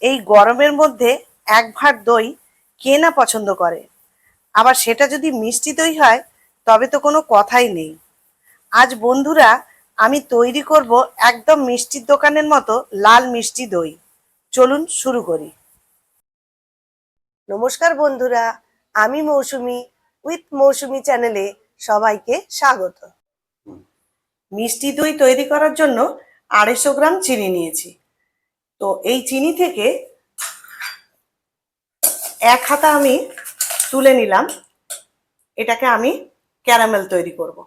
এই গরমের মধ্যে এক ভাঁড় দই কে না পছন্দ করে, আবার সেটা যদি মিষ্টি দই হয় তবে তো কোনো কথাই নেই। আজ বন্ধুরা আমি তৈরি করব একদম মিষ্টির দোকানের মতো লাল মিষ্টি দই। চলুন শুরু করি। নমস্কার বন্ধুরা, আমি মৌসুমি উইথ মৌসুমি চ্যানেলে সবাইকে স্বাগত। মিষ্টি দই তৈরি করার জন্য 250 গ্রাম চিনি নিয়েছি। তো এই চিনি থেকে এক হাতা আমি তুলে নিলাম। এটাকে আমি ক্যারামেল তৈরি করব।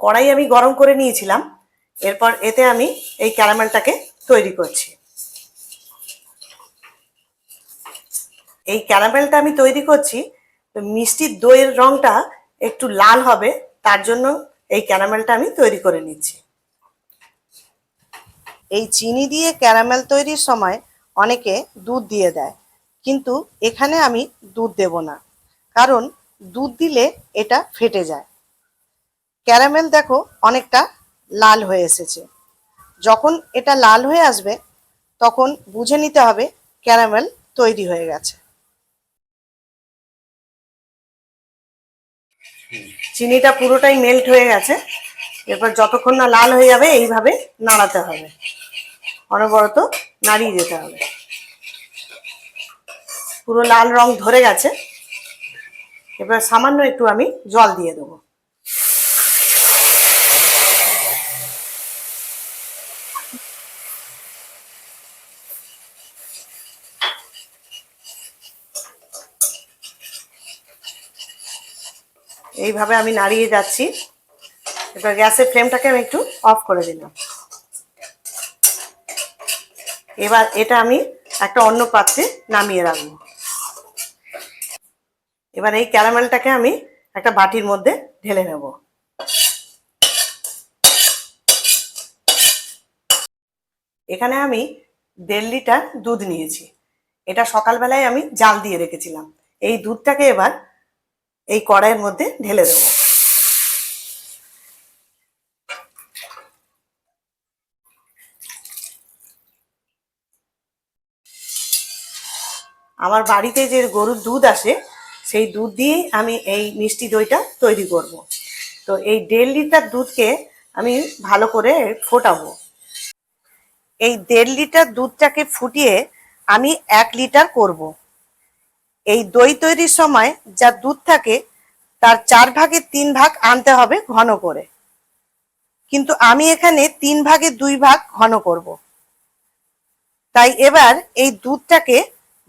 কড়াই আমি গরম করে নিয়েছিলাম, এরপর এতে আমি এই ক্যারামেলটাকে তৈরি করছি। এই ক্যারামেলটা আমি তৈরি করছি, তো মিষ্টির দইয়ের রংটা একটু লাল হবে, তার জন্য এই ক্যারামেলটা আমি তৈরি করে নিচ্ছি। এই চিনি দিয়ে ক্যারামেল তৈরির সময় অনেকে দুধ দিয়ে দেয়, কিন্তু এখানে আমি দুধ দেব না, কারণ দুধ দিলে এটা ফেটে যায়। ক্যারামেল দেখো অনেকটা লাল হয়ে এসেছে। যখন এটা লাল হয়ে আসবে তখন বুঝে নিতে হবে ক্যারামেল তৈরি হয়ে গেছে। চিনিটা পুরোটাই মেল্ট হয়ে গেছে। এরপর যতক্ষণ না লাল হয়ে যাবে এইভাবে নাড়াতে হবে, অনবরত নাড়িয়ে যেতে হবে। পুরো লাল রং ধরে গেছে। এবার সামান্য একটু আমি জল দিয়ে দেবো। এইভাবে আমি নাড়িয়ে যাচ্ছি। এবার গ্যাসের ফ্লেমটাকে আমি একটু অফ করে দিলাম। এবার এটা আমি একটা অন্য পাত্রে নামিয়ে রাখবো। এবার এই ক্যারামেলটাকে আমি একটা বাটির মধ্যে ঢেলে নেব। এখানে আমি 1.5 লিটার দুধ নিয়েছি। এটা সকালবেলায় আমি জাল দিয়ে রেখেছিলাম। এই দুধটাকে এবার এই কড়াইয়ের মধ্যে ঢেলে দেবো। আমার বাড়িতে যে গরুর দুধ আসে সেই দুধ দিয়েই আমি এই মিষ্টি দইটা তৈরি করব। তো এই 1.5 লিটার দুধকে আমি ভালো করে ফোটাবো। এই 1.5 লিটার দুধটাকে ফুটিয়ে আমি 1 লিটার করব। এই দই তৈরির সময় যা দুধ থাকে তার 4 ভাগের 3 ভাগ আনতে হবে ঘন করে, কিন্তু আমি এখানে 3 ভাগের 2 ভাগ ঘন করব। তাই এবার এই দুধটাকে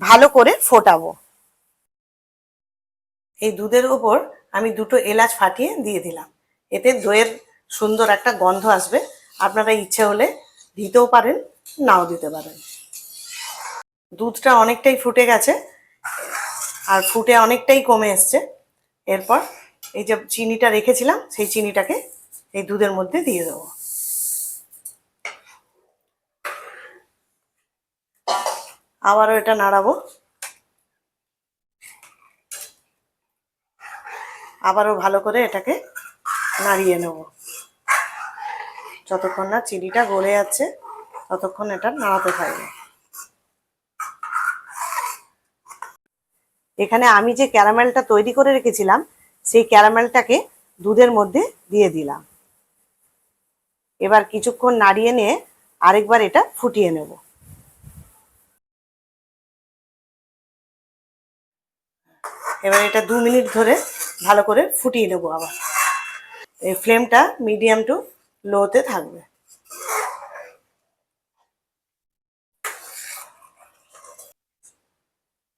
ভালো করে ফোটাবো। এই দুধের উপর আমি 2টো এলাচ ফাটিয়ে দিয়ে দিলাম। এতে দইয়ের সুন্দর একটা গন্ধ আসবে। আপনারা ইচ্ছে হলে দিতেও পারেন, নাও দিতে পারেন। দুধটা অনেকটাই ফুটে গেছে, আর ফুটে অনেকটাই কমে এসছে। এরপর এই যে চিনিটা রেখেছিলাম সেই চিনিটাকে এই দুধের মধ্যে দিয়ে দেবো। আবারও এটা নাড়াবো। আবারও ভালো করে এটাকে নাড়িয়ে নেব। যতক্ষণ না চিনিটা গলে যাচ্ছে ততক্ষণ এটা নাড়াতে থাকবে। এখানে আমি যে ক্যারামেলটা তৈরি করে রেখেছিলাম সেই ক্যারামেলটাকে দুধের মধ্যে দিয়ে দিলাম। এবার কিছুক্ষণ নাড়িয়ে নিয়ে আরেকবার এটা ফুটিয়ে নেব। এবার এটা 2 মিনিট ধরে ভালো করে ফুটিয়ে নেব। আবার এই ফ্লেমটা মিডিয়াম টু লোতে থাকবে।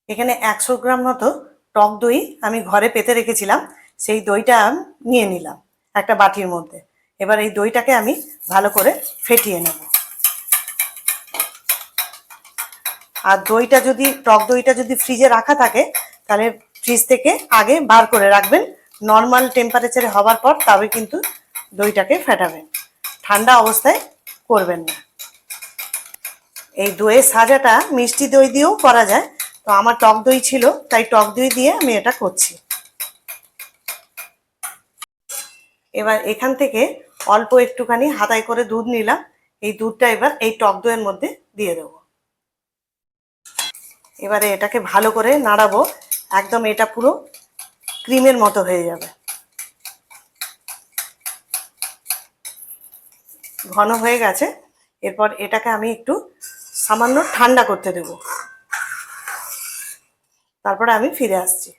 এখানে 100 গ্রাম মতো টক দই আমি ঘরে পেতে রেখেছিলাম, সেই দইটা নিয়ে নিলাম একটা বাটির মধ্যে। এবার এই দইটাকে আমি ভালো করে ফেটিয়ে নেব। আর টক দইটা যদি ফ্রিজে রাখা থাকে তাহলে ফ্রিজ থেকে আগে বার করে রাখবেন। নর্মাল টেম্পারেচারে হওয়ার পর তবে কিন্তু দইটাকে ফেটাবেন, ঠান্ডা অবস্থায় করবেন না। এই দইয়ের সাজাটা মিষ্টি দই দিয়েও করা যায়, তো আমার টক দই ছিল তাই টক দই দিয়ে আমি এটা করছি। এবার এখান থেকে অল্প একটুখানি হাতায় করে দুধ নিলাম। এই দুধটা এবার এই টক দইয়ের মধ্যে দিয়ে দেবো। এবারে এটাকে ভালো করে নাড়াবো, একদম এটা পুরো ক্রিমের মতো হয়ে যাবে। ঘন হয়ে গেছে। এরপর এটাকে আমি একটু সামান্য ঠান্ডা করতে দেব, তারপরে আমি ফিরে আসছি।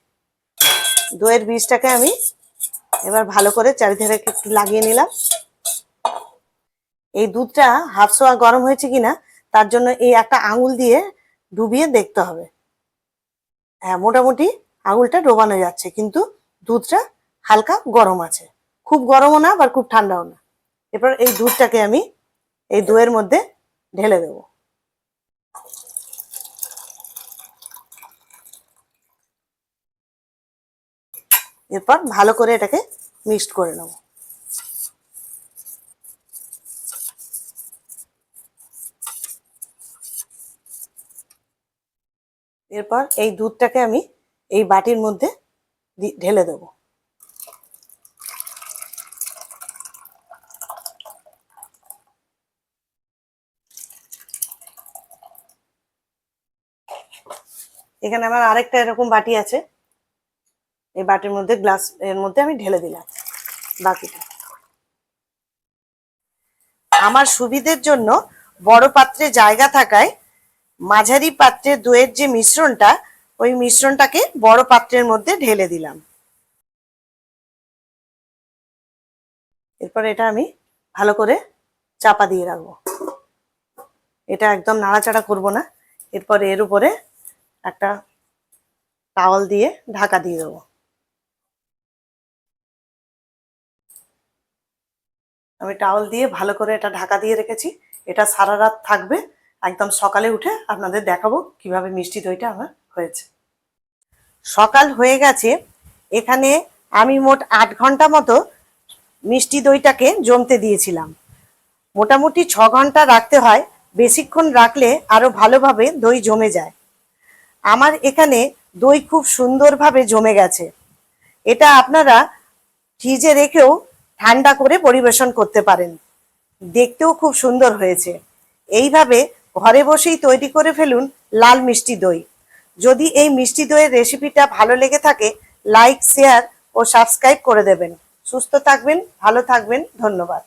দইয়ের বীজটাকে আমি এবার ভালো করে চারিধারে একটু লাগিয়ে নিলাম। এই দুধটা হাফ সোয়া গরম হয়েছে কিনা তার জন্য এই একটা আঙুল দিয়ে ডুবিয়ে দেখতে হবে। হ্যাঁ, মোটামুটি আঙুলটা ডোবানো যাচ্ছে, কিন্তু দুধটা হালকা গরম আছে, খুব গরমও না আবার খুব ঠান্ডাও না। এরপর এই দুধটাকে আমি এই দইয়ের মধ্যে ঢেলে দেবো। এরপর ভালো করে এটাকে মিক্সড করে নেব। এরপর এই দুধটাকে আমি এই বাটির মধ্যে ঢেলে দেব। এখানে আমার আরেকটা এরকম বাটি আছে, এই বাটির মধ্যে গ্লাস এর মধ্যে আমি ঢেলে দিলাম বাকিটা। আমার সুবিধের জন্য বড় পাত্রে জায়গা থাকায় মাঝারি পাত্রে দইয়ের যে মিশ্রণটা, ওই মিশ্রণটাকে বড় পাত্রের মধ্যে ঢেলে দিলাম। এরপর এটা আমি ভালো করে চাপা দিয়ে রাখবো, এটা একদম নাড়াচাড়া করব না। এরপর এর উপরে একটা টাওয়াল দিয়ে ঢাকা দিয়ে দেবো। আমি টাওয়াল দিয়ে ভালো করে এটা ঢাকা দিয়ে রেখেছি, এটা সারা রাত থাকবে। একদম সকালে উঠে আপনাদের দেখাবো কিভাবে মিষ্টি দইটা আমার হয়েছে। সকাল হয়ে গেছে, এখানে আমি মোট 8 ঘন্টা মতো মিষ্টি দইটাকে জমতে দিয়েছিলাম। মোটামুটি 6 ঘন্টা রাখতে হয়, বেশিক্ষণ রাখলে আরো ভালোভাবে দই জমে যায়। আমার এখানে দই খুব সুন্দরভাবে জমে গেছে। এটা আপনারা ফ্রিজে রেখেও ঠান্ডা করে পরিবেশন করতে পারেন, দেখতেও খুব সুন্দর হয়েছে। এইভাবে ঘরে বসেই তৈরি করে ফেলুন লাল মিষ্টি দই। যদি এই মিষ্টি দইয়ের রেসিপিটা ভালো লেগে থাকে, লাইক, শেয়ার ও সাবস্ক্রাইব করে দেবেন। সুস্থ থাকবেন, ভালো থাকবেন, ধন্যবাদ।